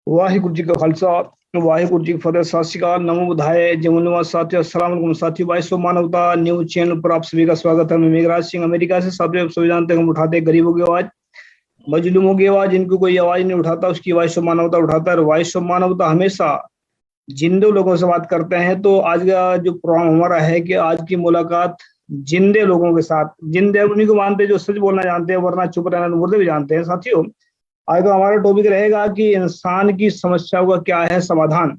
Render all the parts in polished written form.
वाहिगुरु जी का खालसा वाहिगुरु जी की फतेह। सत श्री अकाल, नमो बुधाय, जय मनुवाद साथियों, अस्सलाम वालेकुम साथियों। भाई सो मानवता न्यूज चैनल पर आप सभी का स्वागत है। मैं मेघराज सिंह अमेरिका से। साथियों, आप सभी जानते हैं हम उठाते हैं गरीबों की आवाज, मजलूमों की आवाज, जिनको कोई आवाज नहीं उठाता उसकी वॉइस ऑफ मानवता उठाता है। और वॉइस ऑफ मानवता हमेशा जिंदे लोगों से बात करते हैं। तो आज का जो प्रोग्राम हमारा है कि आज की मुलाकात जिंदे लोगों के साथ। जिंदे उन्हीं को मानते हैं जो सच बोलना जानते हैं, वरना चुप रहना तो मुर्दे भी जानते हैं। साथियों, आज का हमारा टॉपिक रहेगा कि इंसान की समस्याओं का क्या है समाधान।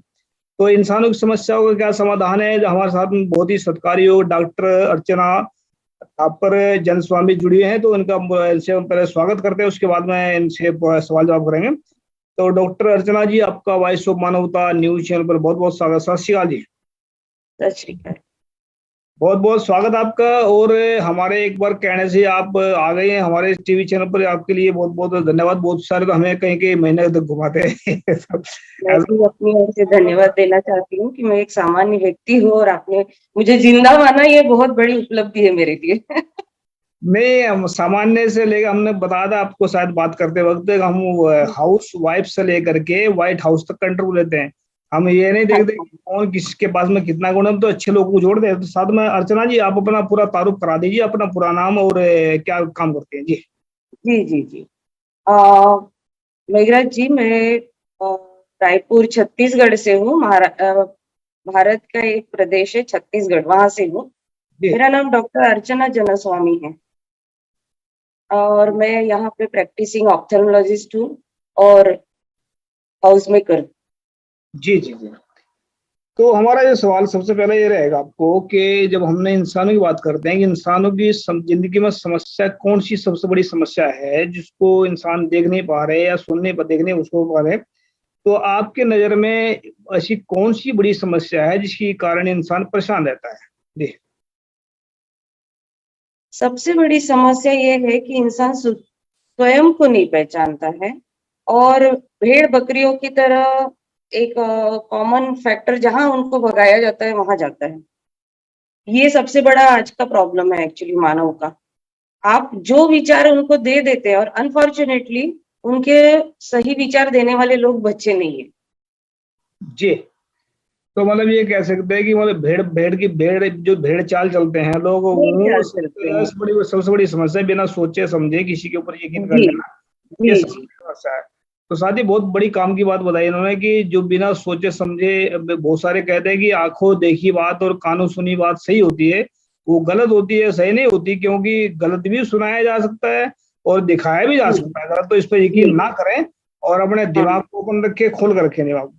तो इंसानों की समस्याओं का क्या समाधान है, जो हमारे साथ में बहुत ही सत्कार्य डॉक्टर अर्चना थापर जन स्वामी जुड़ी हैं। तो इनसे हम पहले स्वागत करते हैं, उसके बाद में इनसे सवाल जवाब करेंगे। तो डॉक्टर अर्चना जी, आपका वॉइस ऑफ मानवता न्यूज चैनल पर बहुत बहुत स्वागत। सत श्री अकाल जी। सत श्री अकाल। बहुत बहुत स्वागत आपका। और हमारे एक बार कहने से आप आ गए हैं हमारे टीवी चैनल पर, आपके लिए बहुत बहुत धन्यवाद। बहुत सारे तो हमें कहीं कहीं महीने तक घुमाते हैं मैं भी अपनी ओर से धन्यवाद देना चाहती हूँ कि मैं एक सामान्य व्यक्ति हूँ और आपने मुझे जिंदा माना, ये बहुत बड़ी उपलब्धि है मेरे लिए। नहीं, हम सामान्य से लेकर, हमने बताया था आपको शायद बात करते वक्त, हम हाउस वाइफ से लेकर के व्हाइट हाउस तक कंट्रोल लेते हैं। हम ये नहीं हाँ देखते कि कौन किसके पास में कितना गुण है, हम तो अच्छे लोगों को जोड़ते हैं। तो साथ में अर्चना जी, आप अपना पूरा तारुफ करा दीजिए, अपना पूरा नाम और क्या काम करते हैं जी। जी जी जी। मेघराज जी, मैं रायपुर छत्तीसगढ़ से हूँ। भारत का एक प्रदेश है छत्तीसगढ़, वहां से हूँ। जी मेरा नाम डॉक्टर अर्चना जनस्वामी है और मैं यहाँ पे प्रैक्टिसिंग ऑप्थेल्मोलॉजिस्ट हूँ और हाउस मेकर। जी जी जी। तो हमारा ये सवाल सबसे पहले ये रहेगा आपको कि जब हमने इंसानों की बात करते हैं कि इंसानों की जिंदगी में समस्या कौन सी सबसे बड़ी समस्या है जिसको इंसान देख नहीं पा रहे या सुनने पर देखने उसको पा रहे। तो आपके नजर में ऐसी कौन सी बड़ी समस्या है जिसके कारण इंसान परेशान रहता है जी। सबसे बड़ी समस्या ये है कि इंसान स्वयं को नहीं पहचानता है और भेड़ बकरियों की तरह एक कॉमन फैक्टर जहां उनको भगाया जाता है वहां जाता है। ये सबसे बड़ा आज का प्रॉब्लम है एक्चुअली मानव का। आप जो विचार उनको दे देते हैं और अनफॉर्चुनेटली उनके सही विचार देने वाले लोग बच्चे नहीं है। जी, तो मतलब ये कह सकते हैं कि मतलब भेड़ भेड़ की भेड़ जो भेड़ चाल चलते हैं लोग, नहीं वो ख्याल करते हैं। सबसे बड़ी समस्या है, बिना सोचे समझे किसी के ऊपर यकीन कर जी लेना। ये जी सबसे जी बड़ी समस्या है। तो साथ ही बहुत बड़ी काम की बात बताई इन्होंने कि जो बिना सोचे समझे, बहुत सारे कहते हैं कि आंखों देखी बात और कानों सुनी बात सही होती है, वो गलत होती है, सही नहीं होती। क्योंकि गलत भी सुनाया जा सकता है और दिखाया भी जा जी सकता है। गलत तो इस पर जी यकीन ना करें और अपने हाँ दिमाग को ओपन रखे, खोल कर रखें दिमाग।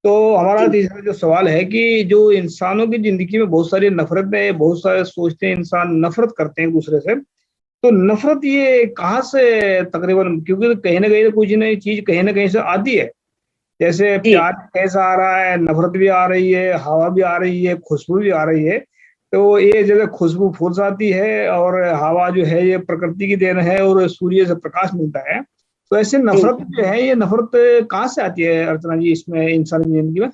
तो हमारा जी तीसरा जो सवाल है कि जो इंसानों की जिंदगी में बहुत सारी नफरतें, बहुत सारे सोचते हैं इंसान, नफरत करते हैं एक दूसरे से। तो नफरत ये कहाँ से तकरीबन, क्योंकि कहीं ना कहीं कुछ नई चीज कहीं ना कहीं से आती है। जैसे जी प्यार कैसा आ रहा है, नफरत भी आ रही है, हवा भी आ रही है, खुशबू भी आ रही है। तो ये जैसे खुशबू फूल से आती है और हवा जो है ये प्रकृति की देन है और सूर्य से प्रकाश मिलता है। तो ऐसे जी। नफरत जो है, ये नफरत कहाँ से आती है अर्चना जी इसमें, इंसान की जिंदगी में।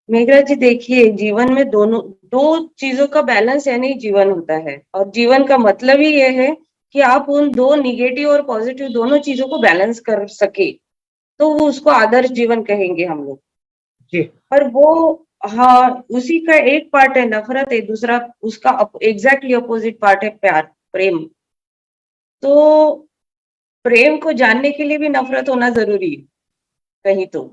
मेघरा जी, देखिए, जीवन में दोनों दो चीजों का बैलेंस यानी जीवन होता है और जीवन का मतलब ही ये है कि आप उन दो निगेटिव और पॉजिटिव दोनों चीजों को बैलेंस कर सके, तो वो उसको आदर्श जीवन कहेंगे हम लोग। जी पर वो, हाँ, उसी का एक पार्ट है नफरत है, दूसरा उसका एग्जैक्टली अपोजिट पार्ट है प्यार, प्रेम। तो प्रेम को जानने के लिए भी नफरत होना जरूरी है कहीं तो।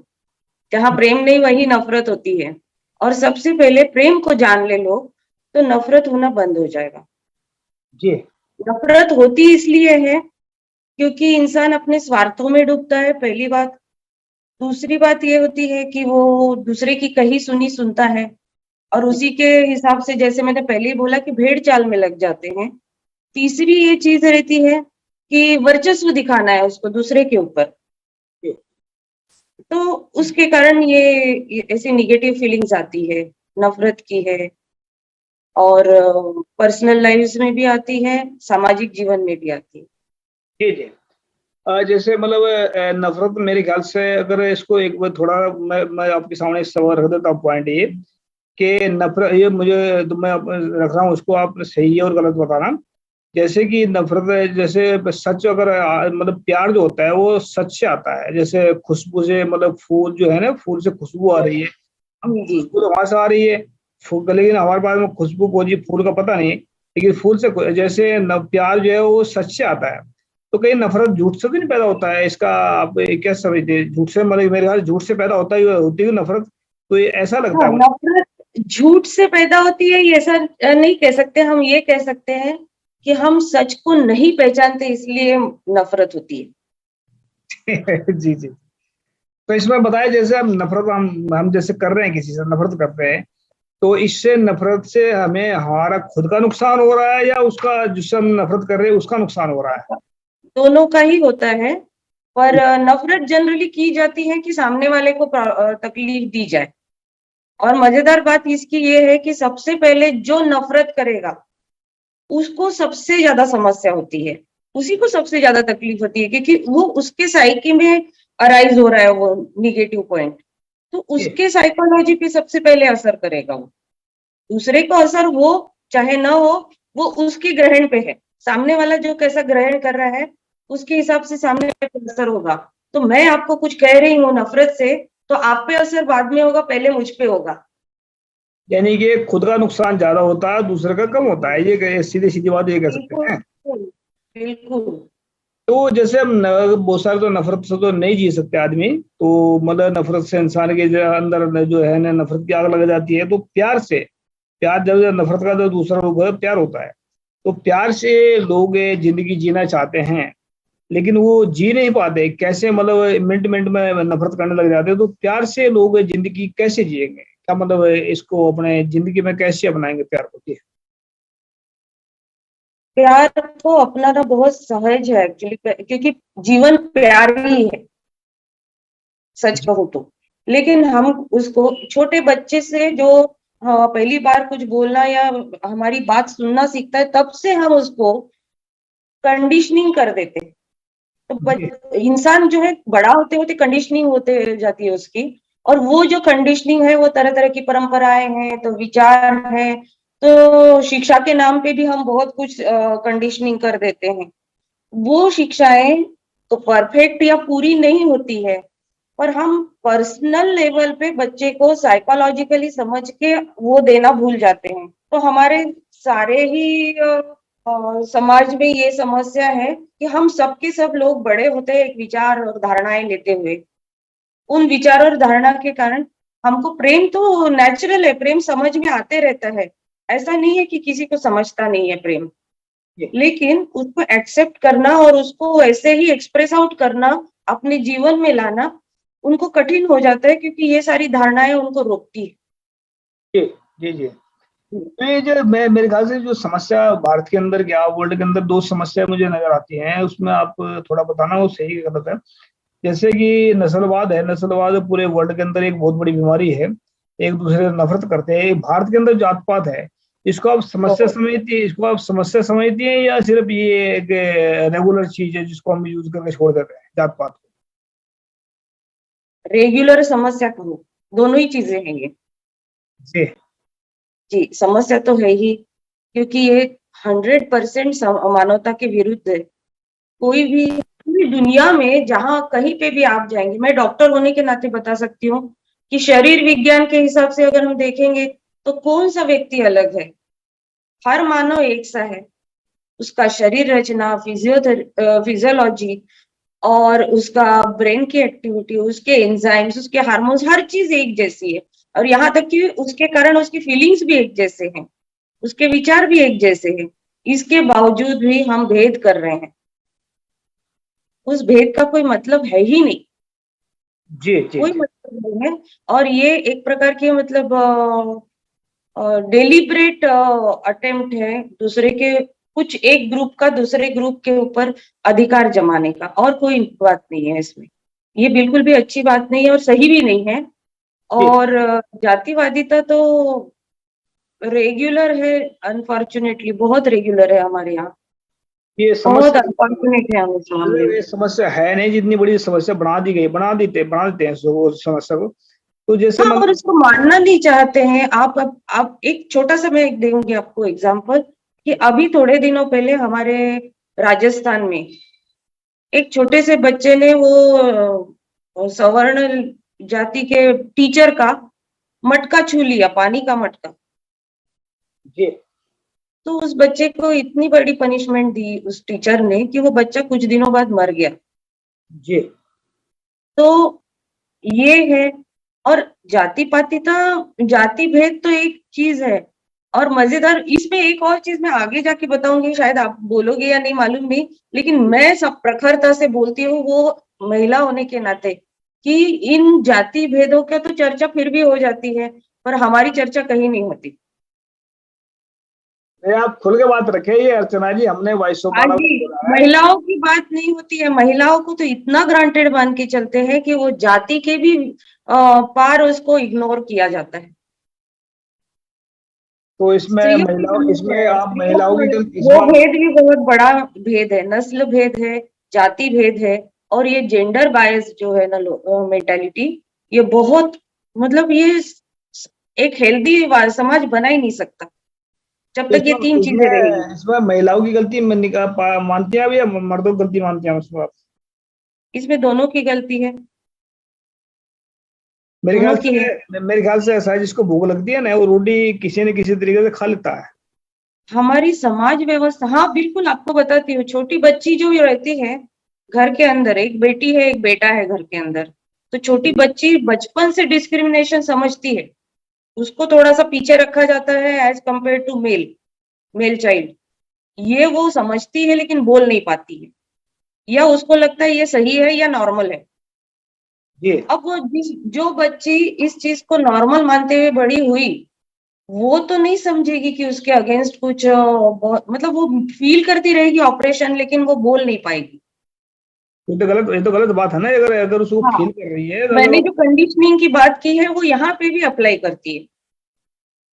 जहां प्रेम नहीं वही नफरत होती है। और सबसे पहले प्रेम को जान ले लोग, तो नफरत होना बंद हो जाएगा। जी नफरत होती इसलिए है क्योंकि इंसान अपने स्वार्थों में डूबता है, पहली बात। दूसरी बात ये होती है कि वो दूसरे की कही सुनी सुनता है और उसी के हिसाब से, जैसे मैंने पहले ही बोला, कि भेड़ चाल में लग जाते हैं। तीसरी ये चीज रहती है कि वर्चस्व दिखाना है उसको दूसरे के ऊपर। जी तो उसके कारण ये ऐसी निगेटिव फीलिंग्स आती है, नफरत की है। और पर्सनल लाइफ में भी आती है, सामाजिक जीवन में भी आती है। जी जी। जैसे मतलब नफरत मेरे ख्याल से, अगर इसको एक बार थोड़ा मैं आपके सामने इस सवाल रख देता हूँ। पॉइंट ये कि नफरत, ये मुझे तो मैं रख रहा हूँ उसको, आप सही है और गलत बताना। जैसे कि नफरत, जैसे सच अगर मतलब प्यार जो होता है वो सच से आता है, जैसे खुशबू से, मतलब फूल जो है ना, फूल से खुशबू आ रही है, अब जी खुशबू तो वहां से आ रही है, फूल, लेकिन हमारे पास में खुशबू को जी फूल का पता नहीं, लेकिन फूल से जैसे प्यार जो है वो सच से आता है। तो कहीं नफरत झूठ से तो नहीं पैदा होता है, इसका आप क्या समझते हैं? झूठ से, मतलब मेरे ख्याल झूठ से पैदा होता है, होती है नफरत, तो ये ऐसा लगता हाँ, है मुझे। नफरत झूठ से पैदा होती है, ये ऐसा नहीं कह सकते। हम ये कह सकते हैं कि हम सच को नहीं पहचानते, इसलिए नफरत होती है। जी जी। तो इसमें बताया, जैसे हम जैसे कर रहे हैं, किसी से नफरत करते हैं, तो इससे नफरत से हमें हमारा खुद का नुकसान हो रहा है, या उसका जिससे हम नफरत कर रहे हैं उसका नुकसान हो रहा है? दोनों का ही होता है, पर नफरत जनरली की जाती है कि सामने वाले को तकलीफ दी जाए। और मजेदार बात इसकी ये है कि सबसे पहले जो नफरत करेगा उसको सबसे ज्यादा समस्या होती है, उसी को सबसे ज्यादा तकलीफ होती है, क्योंकि वो उसके साइकी में अराइज हो रहा है वो निगेटिव पॉइंट, तो ये उसके साइकोलॉजी पे सबसे पहले असर करेगा वो। दूसरे को असर हो चाहे ना हो, वो उसके ग्रहण पे है, सामने वाला जो कैसा ग्रहण कर रहा है उसके हिसाब से सामने वाले पे असर होगा। तो मैं आपको कुछ कह रही हूँ नफरत से, तो आप पे असर बाद में होगा, पहले मुझ पे होगा। यानी कि खुद का नुकसान ज्यादा होता है, दूसरे का कम होता है, ये सीधी सीधी बात ये कह सकते बिल्कुल हैं। बिल्कुल। तो जैसे हम बहुत सारे तो नफरत से तो नहीं जी सकते आदमी, तो मतलब नफरत से इंसान के जो अंदर जो है ना, नफरत की आग लग जाती है। तो प्यार से, प्यार जब नफरत का जो दूसरा रूप है प्यार होता है, तो प्यार से लोग ये जिंदगी जीना चाहते हैं, लेकिन वो जी नहीं पाते, कैसे? मतलब मिनट मिनट में नफरत करने लग जाते हैं। तो प्यार से लोग जिंदगी कैसे जिएंगे, क्या मतलब इसको अपने जिंदगी में कैसे अपनाएंगे प्यार को? जी। प्यार को अपनाना बहुत सहज है एक्चुअली, क्योंकि जीवन प्यार ही है, सच जी कहूँ तो। लेकिन हम उसको छोटे बच्चे से जो पहली बार कुछ बोलना या हमारी बात सुनना सीखता है, तब से हम उसको कंडीशनिंग कर देते हैं। जी तो इंसान जो है बड़ा होते होते कंडीशनिंग होते जाती है उसकी, और वो जो कंडीशनिंग है वो तरह तरह की परंपराएं हैं, तो विचार है, तो शिक्षा के नाम पे भी हम बहुत कुछ कंडीशनिंग कर देते हैं। वो शिक्षाएं तो परफेक्ट या पूरी नहीं होती है, पर हम पर्सनल लेवल पे बच्चे को साइकोलॉजिकली समझ के वो देना भूल जाते हैं। तो हमारे सारे ही समाज में ये समस्या है कि हम सबके सब लोग बड़े होते हैं एक विचार और धारणाएं लेते हुए, उन विचार और धारणा के कारण हमको प्रेम तो नेचुरल है, प्रेम समझ में आते रहता है, ऐसा नहीं है कि किसी को समझता नहीं है प्रेम। जी। लेकिन उसको एक्सेप्ट करना और उसको ऐसे ही एक्सप्रेस आउट करना, अपने जीवन में लाना उनको कठिन हो जाता है, क्योंकि ये सारी धारणाएं उनको रोकती है। जी जी जी। तो ये जो मैं, मेरे ख्याल से जो समस्या भारत के अंदर, क्या वर्ल्ड के अंदर दो समस्या मुझे नजर आती हैं, उसमें आप थोड़ा बताना वो सही है गलत है। जैसे कि नस्लवाद है, नस्लवाद पूरे वर्ल्ड के अंदर एक बहुत बड़ी बीमारी है, एक दूसरे से नफरत करते हैं। भारत के अंदर जात पात है, इसको आप समस्या बहुत समझती है, इसको आप समस्या समझती हैं, या सिर्फ ये एक रेगुलर चीज है जिसको हम यूज करके छोड़ देते हैं जात पात को? रेगुलर समस्या कहो, दोनों ही चीजें हैं ये। जी जी, समस्या तो है ही, क्योंकि ये 100% मानवता के विरुद्ध है। कोई भी पूरी दुनिया में जहां कहीं पे भी आप जाएंगे, मैं डॉक्टर होने के नाते बता सकती हूँ कि शरीर विज्ञान के हिसाब से अगर हम देखेंगे तो कौन सा व्यक्ति अलग है? हर मानव एक सा है। उसका शरीर रचना, फिजियोलॉजी और उसका ब्रेन की एक्टिविटी, उसके एंजाइम्स, उसके हार्मोन्स, हर चीज एक जैसी है। और यहाँ तक कि उसके कारण उसकी फीलिंग्स भी एक जैसे हैं, उसके विचार भी एक जैसे हैं। इसके बावजूद भी हम भेद कर रहे हैं। उस भेद का कोई मतलब है ही नहीं, जी जी कोई जी मतलब नहीं है। और ये एक प्रकार की मतलब डेलिब्रेट अटेम्प्ट है दूसरे के, कुछ एक ग्रुप का दूसरे ग्रुप के ऊपर अधिकार जमाने का, और कोई बात नहीं है इसमें। ये बिल्कुल भी अच्छी बात नहीं है और सही भी नहीं है। जी। और जातिवादिता तो रेगुलर है, अनफॉर्चुनेटली बहुत रेगुलर है हमारे यहाँ। ये बहुत समस्या, अनफॉर्चुनेट है हम इस मामले ये में। समस्या है नहीं, जितनी बड़ी समस्या बना दी गई, बना देते हैं उस समस्या को। तो जैसे हाँ, और मतलब, उसको मानना नहीं चाहते हैं। आप एक छोटा सा मैं दूंगी आपको एग्जांपल। कि अभी थोड़े दिनों पहले हमारे राजस्थान में एक छोटे से बच्चे ने वो सवर्ण जाति के टीचर का मटका छू लिया, पानी का मटका। जी तो उस बच्चे को इतनी बड़ी पनिशमेंट दी उस टीचर ने कि वो बच्चा कुछ दिनों बाद मर गया। जी तो ये है। और जाति पातिता, जाति भेद तो एक चीज है, और मजेदार इसमें एक और चीज मैं आगे जाके बताऊंगी, शायद आप बोलोगे या नहीं मालूम नहीं, लेकिन मैं सब प्रखरता से बोलती हूँ वो महिला होने के नाते कि इन जाति भेदों का तो चर्चा फिर भी हो जाती है, पर हमारी चर्चा कहीं नहीं होती। नहीं, आप खुल के बात रखे ये अर्चना जी, हमने वॉइस ऑफ हाँ मानव जी, बोला है। महिलाओं की बात नहीं होती है। महिलाओं को तो इतना ग्रांटेड मान के चलते हैं कि वो जाति के भी पार उसको इग्नोर किया जाता है। तो इसमें स्त्रियों की महिलाओं, समस्या इसमें है, आप स्त्रियों महिलाओं की को गलती, वो इसमें भेद भी बहुत बड़ा भेद है, नस्ल भेद है, जाति भेद है, और ये जेंडर बायस जो है ना मेंटालिटी, ये बहुत मतलब ये एक हेल्दी समाज बना ही नहीं सकता जब तक ये इसमें तीन चीजें रहेगी। इसमें इसमें महिलाओं की गलती मानती हैं आप या मर्दों की गलती मानती हैं उसमें आप? इसमें दोनों की गलती है, मेरे ख्याल दोनों की है। से मेरे ख्याल से ऐसा है, जिसको भूख लगती है ना वो रोटी किसी न किसी तरीके से खा लेता है। हमारी समाज व्यवस्था, हाँ बिल्कुल, आपको बताती हूँ, छोटी बच्ची जो रहती है घर के अंदर, एक बेटी है एक बेटा है घर के अंदर, तो छोटी बच्ची बचपन से डिस्क्रिमिनेशन समझती है, उसको थोड़ा सा पीछे रखा जाता है as compare to male child, ये वो समझती है लेकिन बोल नहीं पाती है, या उसको लगता है ये सही है या नॉर्मल है। जी अब वो जो बच्ची इस चीज को नॉर्मल मानते हुए बड़ी हुई, वो तो नहीं समझेगी कि उसके अगेंस्ट कुछ मतलब वो फील करती रहेगी ऑपरेशन, लेकिन वो बोल नहीं पाएगी। ये तो गलत बात है ना, अगर अगर उसको हाँ, फील कर रही है तो मैंने जो कंडीशनिंग की बात की है वो यहाँ पे भी अप्लाई करती है।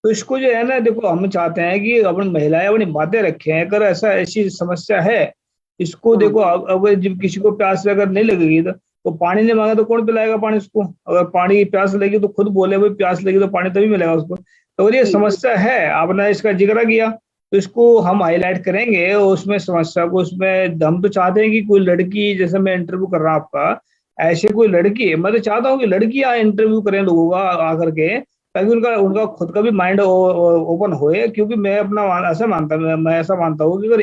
तो इसको जो है ना, देखो हम चाहते हैं कि अपन महिलाएं अपनी बातें रखें, अगर ऐसा ऐसी समस्या है, इसको देखो अब जब किसी को प्यास अगर नहीं लगेगी तो पानी नहीं मांगा तो कौन पिलाएगा पानी उसको? अगर पानी की प्यास लगी तो खुद बोले भाई प्यास लगी तो पानी तभी मिलेगा उसको। तो अगर ये जी जी समस्या है, आपने इसका जिक्र किया, तो इसको हम हाईलाइट करेंगे और उसमें समस्या को, उसमें हम तो चाहते हैं कि कोई लड़की, जैसे मैं इंटरव्यू कर रहा हूँ आपका, ऐसे कोई लड़की, मैं तो चाहता हूँ कि लड़कियां इंटरव्यू करें लोगों का आकर के, ताकि उनका उनका खुद का भी माइंड ओपन होए। क्योंकि मैं अपना ऐसा मानता, मैं ऐसा मानता हूँ कि अगर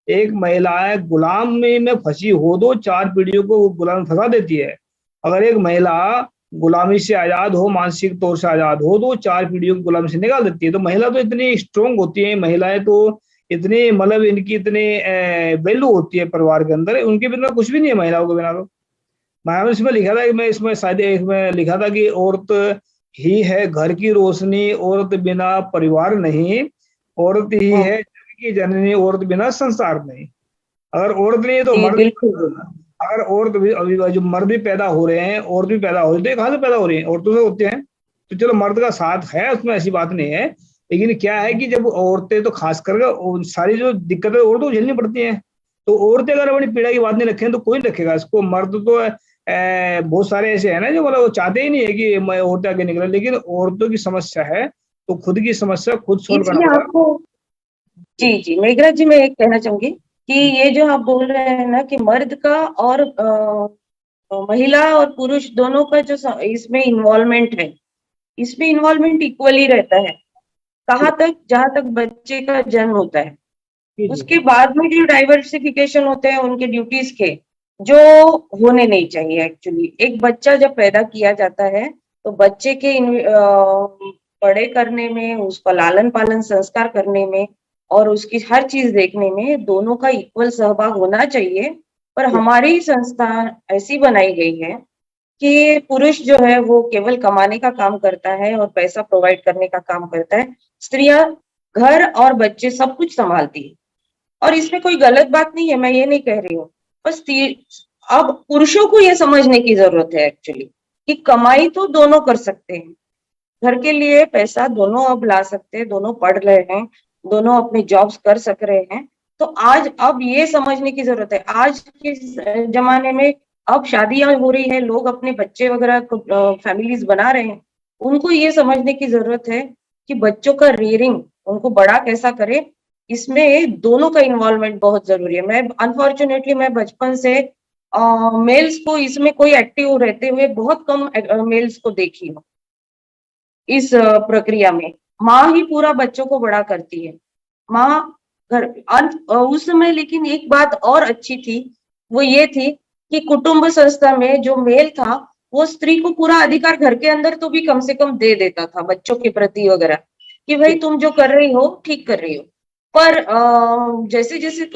एक महिला गुलामी में फंसी हो तो 4 पीढ़ियों को वो गुलाम फंसा देती है। अगर एक महिला गुलामी से आजाद हो, मानसिक तौर से आजाद हो, तो 4 पीढ़ियों को गुलामी से निकाल देती है। तो महिला तो इतनी स्ट्रोंग होती है, महिलाएं तो इतनी, मतलब इनकी इतनी वैल्यू होती है परिवार के अंदर, उनके बिना कुछ भी नहीं है महिलाओं के बिना। तो मैंने इसमें लिखा था कि मैं इसमें शायद इसमें लिखा था कि औरत ही है घर की रोशनी, औरत बिना परिवार नहीं, औरत ही हाँ, है जग की जननी, औरत बिना संसार नहीं। अगर औरत नहीं है तो जी मर्द, बिल्कुल बिल्कुल। अगर औरत भी, अभी जो मर्द भी पैदा हो रहे हैं, औरत भी पैदा हो रही है, तो कहाँ से पैदा हो रही है? औरतों से होते हैं। तो चलो मर्द का साथ है उसमें, ऐसी बात नहीं है, लेकिन क्या है कि जब औरतें, तो खास करके सारी जो दिक्कतें औरतों को झेलनी पड़ती हैं, तो औरतें अगर अपनी पीड़ा की बात नहीं रखें तो कोई नहीं रखेगा इसको। मर्द तो बहुत सारे ऐसे हैं ना जो मतलब वो चाहते ही नहीं है कि मैं औरतें आगे निकले, लेकिन औरतों की समस्या है तो खुद की समस्या खुद सोल्व करना इसमें पड़ेगा। आपको, जी जी मेघराज जी, मैं एक कहना चाहूंगी कि ये जो आप बोल रहे हैं ना कि मर्द का और महिला और पुरुष दोनों का जो इसमें इन्वॉल्वमेंट है, इसमें इन्वॉल्वमेंट इक्वली रहता है, कहाँ तक, जहां तक बच्चे का जन्म होता है। जी जी उसके बाद में जो डाइवर्सिफिकेशन होते हैं उनके ड्यूटीज के, जो होने नहीं चाहिए एक्चुअली। एक बच्चा जब पैदा किया जाता है तो बच्चे के बड़े करने में, उसका लालन पालन संस्कार करने में और उसकी हर चीज देखने में दोनों का इक्वल सहभाग होना चाहिए। पर जी हमारी संस्था ऐसी बनाई गई है कि पुरुष जो है वो केवल कमाने का काम करता है और पैसा प्रोवाइड करने का काम करता है, स्त्रियां घर और बच्चे सब कुछ संभालती है। और इसमें कोई गलत बात नहीं है, मैं ये नहीं कह रही हूँ, बस अब पुरुषों को ये समझने की जरूरत है एक्चुअली कि कमाई तो दोनों कर सकते हैं, घर के लिए पैसा दोनों अब ला सकते हैं, दोनों पढ़ रहे हैं, दोनों अपने जॉब्स कर सक रहे हैं। तो आज अब ये समझने की जरूरत है, आज के जमाने में अब शादियां हो रही है, लोग अपने बच्चे वगैरह फैमिलीज बना रहे हैं, उनको ये समझने की जरूरत है कि बच्चों का रियरिंग, उनको बड़ा कैसा करे, इसमें दोनों का इन्वॉल्वमेंट बहुत जरूरी है। मैं अनफॉर्चुनेटली मैं बचपन से मेल्स को इसमें कोई एक्टिव रहते हुए बहुत कम मेल्स को देखी हूँ इस प्रक्रिया में। माँ ही पूरा बच्चों को बड़ा करती है, माँ घर उस समय। लेकिन एक बात और अच्छी थी, वो ये थी कि कुटुंब संस्था में जो मेल था वो स्त्री को पूरा अधिकार घर के अंदर तो भी कम से कम दे देता था बच्चों के प्रति वगैरह, कि भाई तुम जो कर रही हो ठीक कर रही हो। पर जैसे जैसे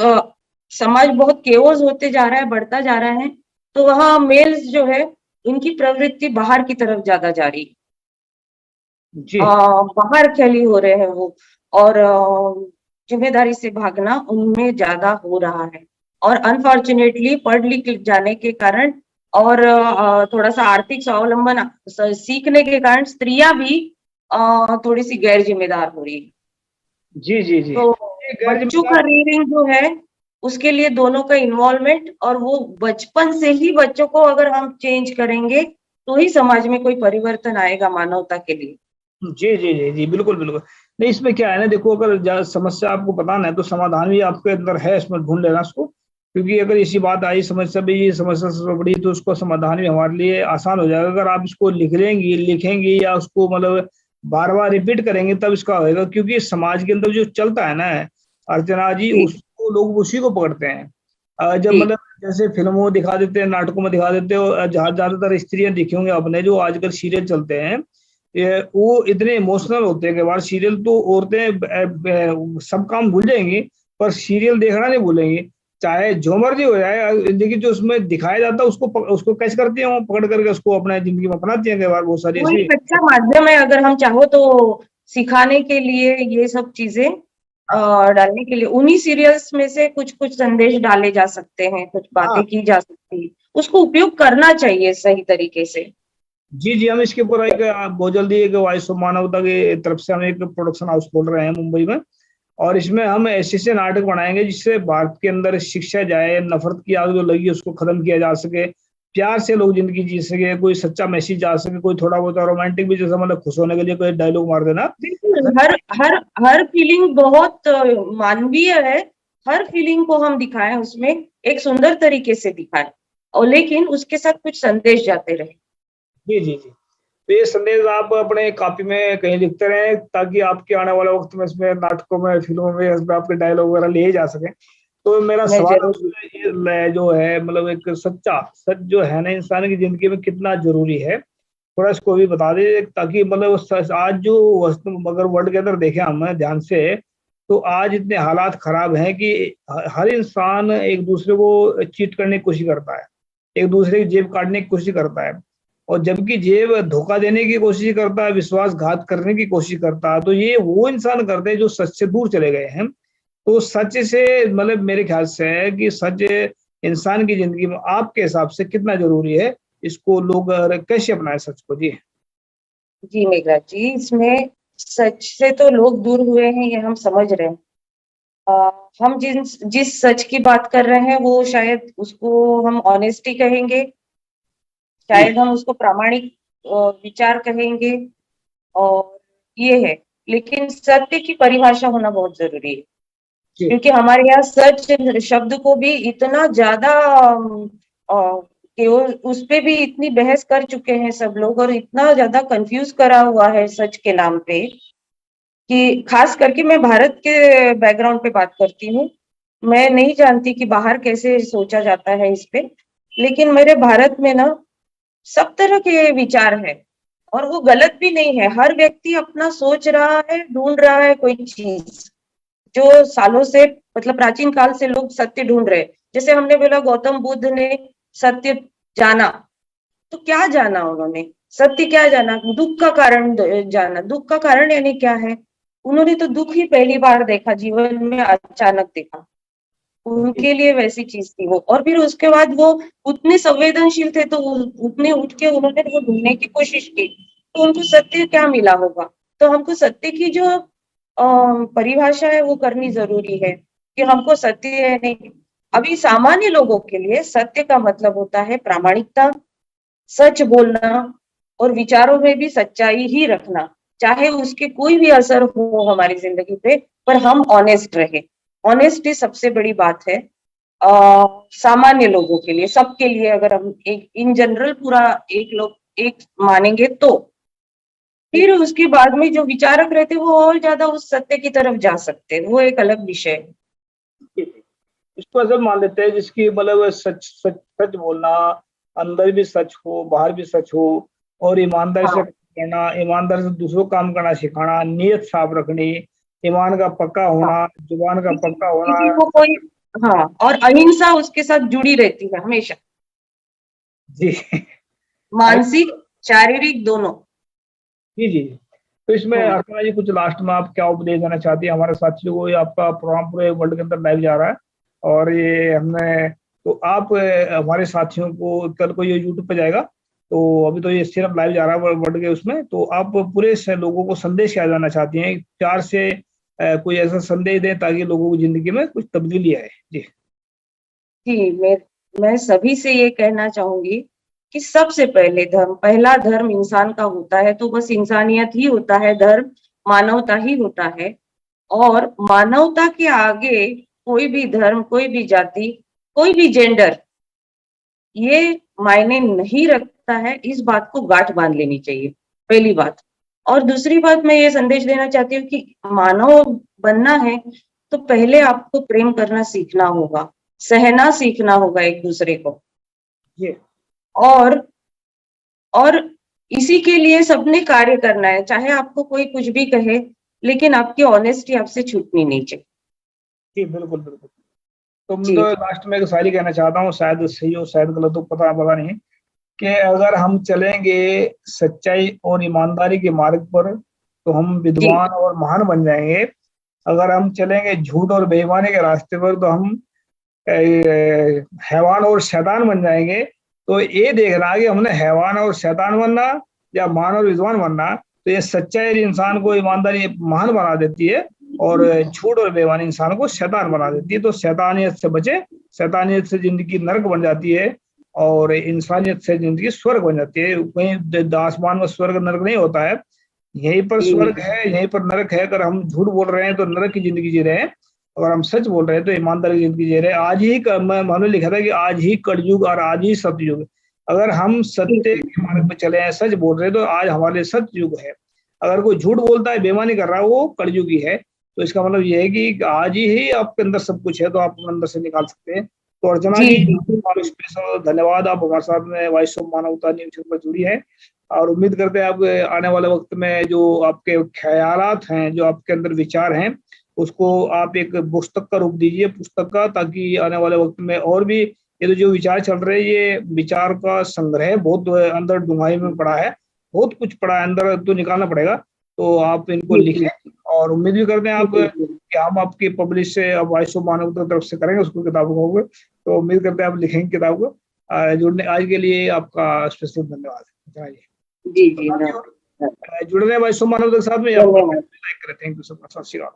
समाज बहुत केओस होते जा रहा है, बढ़ता जा रहा है, तो वहाँ मेल्स जो है उनकी प्रवृत्ति बाहर की तरफ ज्यादा जा रही है, जी बाहर खैली हो रहे हैं वो, और जिम्मेदारी से भागना उनमें ज्यादा हो रहा है। और अनफॉर्चुनेटली पढ़ लिख जाने के कारण और थोड़ा सा आर्थिक स्वावलंबन सीखने के कारण स्त्रियां भी थोड़ी सी गैर जिम्मेदार हो रही है। जी जी जी। तो ये गैर बच्चों का जिम्मेदार। रीडिंग जो है उसके लिए दोनों का इन्वॉल्वमेंट, और वो बचपन से ही बच्चों को अगर हम चेंज करेंगे तो ही समाज में कोई परिवर्तन आएगा मानवता के लिए। जी जी जी जी, बिल्कुल बिल्कुल। नहीं, इसमें क्या है ना, देखो, अगर समस्या आपको बताना है तो समाधान भी आपके अंदर है, इसमें ढूंढ लेना उसको। क्योंकि अगर इसी बात आई समस्या भी, ये समस्या से बड़ी, तो उसको समाधान भी हमारे लिए आसान हो जाएगा। अगर आप इसको लिखेंगी या उसको मतलब बार बार रिपीट करेंगे तब इसका होएगा। क्योंकि समाज के अंदर जो चलता है ना अर्चना जी, जी उसको लोग उसी को पकड़ते हैं। जब जी मतलब जैसे फिल्मों में दिखा देते हैं, नाटकों में दिखा देते हो, ज्यादातर स्त्रियां दिखी होंगी आपने, जो आजकल सीरियल चलते हैं, वो इतने इमोशनल होते हैं कि बार सीरियल तो औरतें सब काम भूल जाएंगी, पर सीरियल देखना नहीं भूलेंगी, चाहे जो मर्जी हो जाए। लेकिन जो उसमें दिखाया जाता है उसको कैच करती हैं, वो पकड़ करके उसको अपने जिंदगी में अपनाती हैं कई बार, बहुत सारी वो ऐसी। एक अच्छा माध्यम है, अगर हम चाहो तो सिखाने के लिए ये सब चीजें डालने के लिए उन्हीं सीरियल्स में से कुछ कुछ संदेश डाले जा सकते हैं, कुछ हाँ बातें की जा सकती है, उसको उपयोग करना चाहिए सही तरीके से। जी जी, हम इसके ऊपर एक बहुत जल्दी एक वॉइस ऑफ मानवता की तरफ से हम एक प्रोडक्शन हाउस खोल रहे हैं मुंबई में। और इसमें हम ऐसे ऐसे नाटक बनाएंगे जिससे भारत के अंदर शिक्षा जाए, नफरत की आग जो लगी उसको खत्म किया जा सके, प्यार से लोग जिंदगी जी सके, कोई सच्चा मैसेज जा सके, कोई थोड़ा बहुत रोमांटिक भी, जैसा मतलब खुश होने के लिए कोई डायलॉग मार देना। बिल्कुल, हर हर हर फीलिंग बहुत मानवीय है। हर फीलिंग को हम दिखाएं, उसमें एक सुंदर तरीके से दिखाएं, और लेकिन उसके साथ कुछ संदेश जाते रहे। जी जी जी। तो ये संदेश आप अपने कॉपी में कहीं लिखते रहें, ताकि आपके आने वाले वक्त में इसमें नाटकों में, फिल्मों में, इसमें आपके डायलॉग वगैरह लिए जा सके। तो मेरा मैं सवाल जरूर। आपसे ये जो है, मतलब एक सच जो है ना इंसान की जिंदगी में कितना जरूरी है, थोड़ा इसको भी बता दे, ताकि मतलब आज जो वस्तु अगर वर्ल्ड के अंदर देखें हम ध्यान से, तो आज इतने हालात खराब हैं कि हर इंसान एक दूसरे को चीट करने की कोशिश करता है, एक दूसरे की जेब काटने की कोशिश करता है, और जबकि जेब धोखा देने की कोशिश करता है, विश्वासघात करने की कोशिश करता है। तो ये वो इंसान करते हैं जो सच से दूर चले गए हैं। तो सच से मतलब मेरे ख्याल से है कि सच इंसान की जिंदगी में आपके हिसाब से कितना जरूरी है, इसको लोग कैसे अपनाए सच को? जी जी मेघराज जी, इसमें सच से तो लोग दूर हुए हैं, ये हम समझ रहे हैं। हम जिस सच की बात कर रहे हैं वो शायद उसको हम ऑनेस्टी कहेंगे, जी शायद हम उसको प्रामाणिक विचार कहेंगे, और ये है। लेकिन सत्य की परिभाषा होना बहुत जरूरी है, जी क्योंकि हमारे यहाँ सच शब्द को भी इतना ज्यादा कि उस पे भी इतनी बहस कर चुके हैं सब लोग, और इतना ज्यादा कंफ्यूज करा हुआ है सच के नाम पे, कि खास करके मैं भारत के बैकग्राउंड पे बात करती हूँ। मैं नहीं जानती कि बाहर कैसे सोचा जाता है इस पे, लेकिन मेरे भारत में ना सब तरह के विचार है, और वो गलत भी नहीं है। हर व्यक्ति अपना सोच रहा है, ढूंढ रहा है कोई चीज, जो सालों से, मतलब प्राचीन काल से लोग सत्य ढूंढ रहे हैं। जैसे हमने बोला गौतम बुद्ध ने सत्य जाना, तो क्या जाना उन्होंने? सत्य क्या जाना? दुख का कारण जाना। दुख का कारण यानी क्या है? उन्होंने तो दुख ही पहली बार देखा जीवन में, अचानक देखा, जी उनके लिए वैसी चीज थी वो। और फिर उसके बाद वो उतने संवेदनशील थे, तो उतने उठ के उन्होंने वो ढूंढने की कोशिश की, तो उनको सत्य क्या मिला होगा? तो हमको सत्य की जो परिभाषा है वो करनी जरूरी है, कि हमको सत्य है नहीं। अभी सामान्य लोगों के लिए सत्य का मतलब होता है प्रामाणिकता, सच बोलना, और विचारों में भी सच्चाई ही रखना। चाहे उसके कोई भी असर हो हमारी जिंदगी पे, पर हम ऑनेस्ट रहे। ऑनेस्टी सबसे बड़ी बात है सामान्य लोगों के लिए, सबके लिए। अगर हम एक इन जनरल पूरा एक मानेंगे तो फिर उसके बाद में जो विचारक रहते हैं वो और ज्यादा उस सत्य की तरफ जा सकते हैं, वो एक अलग विषय है। इसको ऐसा मान लेते हैं जिसकी मतलब सच सच सच बोलना, अंदर भी सच हो बाहर भी सच हो, और ईमानदारी से हाँ, करना, ईमानदारी से दूसरों को काम करना सिखाना, नीयत साफ रखनी, ईमान का पक्का हाँ, होना, जुबान का किसी पक्का होना। किसी को कोई, हाँ, और अहिंसा उसके साथ जुड़ी रहती है हमेशा, जी। मानसिक शारीरिक दोनों। जी जी। तो इसमें हम्म। अर्चना जी कुछ लास्ट में आप क्या उपदेश देना चाहती हैं हमारे साथियों को? ये आपका प्रोग्राम पूरे वर्ल्ड के अंदर लाइव जा रहा है, और ये हमने तो आप हमारे साथियों को, कल को ये यूट्यूब पे जाएगा, तो अभी तो ये सिर्फ लाइव जा रहा है वर्ल्ड के उसमें, तो आप पूरे से लोगों को संदेश क्या देना चाहती हैं? चार से कोई ऐसा संदेश दें ताकि लोगों की जिंदगी में कुछ तब्दीली आए। जी जी, मैं सभी से ये कहना चाहूंगी कि सबसे पहले पहला धर्म इंसान का होता है, तो बस इंसानियत ही होता है, धर्म मानवता ही होता है। और मानवता के आगे कोई भी धर्म, कोई भी जाति, कोई भी जेंडर ये मायने नहीं रखता है। इस बात को गांठ बांध लेनी चाहिए, पहली बात। और दूसरी बात मैं ये संदेश देना चाहती हूँ कि मानव बनना है तो पहले आपको प्रेम करना सीखना होगा, सहना सीखना होगा एक दूसरे को। जी और और इसी के लिए सबने कार्य करना है, चाहे आपको कोई कुछ भी कहे, लेकिन आपकी ऑनेस्टी आपसे छूटनी नहीं चाहिए। जी, बिल्कुल बिल्कुल। तो मैं जी तो जी लास्ट में एक शायरी कहना चाहता हूँ, शायद सही हो शायद गलत हो, पता पता नहीं, कि अगर हम चलेंगे सच्चाई और ईमानदारी के मार्ग पर तो हम जी विद्वान और महान बन जाएंगे। अगर हम चलेंगे झूठ और बेईमानी के रास्ते पर तो हम हैवान और शैतान बन जाएंगे। तो ये देखना कि हमने हैवान और शैतान बनना या महान और विद्वान बनना, तो ये सच्चाई इंसान को, ईमानदारी महान बना देती है, और झूठ और बेईमानी इंसान को शैतान बना देती है। तो शैतानियत से बचे, शैतानियत से जिंदगी नरक बन जाती है, और इंसानियत से जिंदगी स्वर्ग बन जाती है। कहीं आसमान में स्वर्ग नरक नहीं होता है, यहीं पर स्वर्ग जी है, यहीं पर नरक है। अगर हम झूठ बोल रहे हैं तो नरक की जिंदगी जी रहे हैं, अगर हम सच बोल रहे हैं तो ईमानदारी की जिंदगी जी रहे हैं। आज ही मैंने लिखा था कि आज ही कलयुग और आज ही सतयुग। अगर हम सत्य जी के मार्ग पे चले हैं, सच बोल रहे हैं, तो आज हमारे लिए सतयुग है। अगर कोई झूठ बोलता है, बेईमानी कर रहा है, वो कलयुगी है। तो इसका मतलब ये है कि आज ही आपके अंदर सब कुछ है, तो आप अपने अंदर से निकाल सकते हैं। तो अर्चना जी जी, जी आपका बिल्कुल। स्पेशल धन्यवाद, आप हमारे साथ में वॉइस ऑफ मानवता न्यूज़ चैनल पर जुड़ी है, और उम्मीद करते हैं आप आने वाले वक्त में जो आपके ख्यालात हैं, जो आपके अंदर विचार हैं, उसको आप एक पुस्तक का रूप दीजिए, पुस्तक का, ताकि आने वाले वक्त में और भी ये तो जो विचार चल रहे हैं, ये विचार का संग्रह बहुत अंदर डूंघाई में पड़ा है, बहुत कुछ पड़ा है अंदर, तो निकालना पड़ेगा। तो आप इनको जी लिखें, जी और उम्मीद भी करते हैं जी आप बिल्कुल। कि हम आपकी पब्लिश से वॉइस ऑफ मानवता की तरफ से करेंगे उसको, किताबों को। तो उम्मीद करते हैं आप लिखेंगे किताब को। जुड़ने आज के लिए आपका स्पेशल धन्यवाद। चलिए, जी जी जुड़ रहे हैं वॉइस ऑफ मानवता के साथ में, आपको धन्यवाद। लाइक करें। Thank you so much. सत श्री अकाल।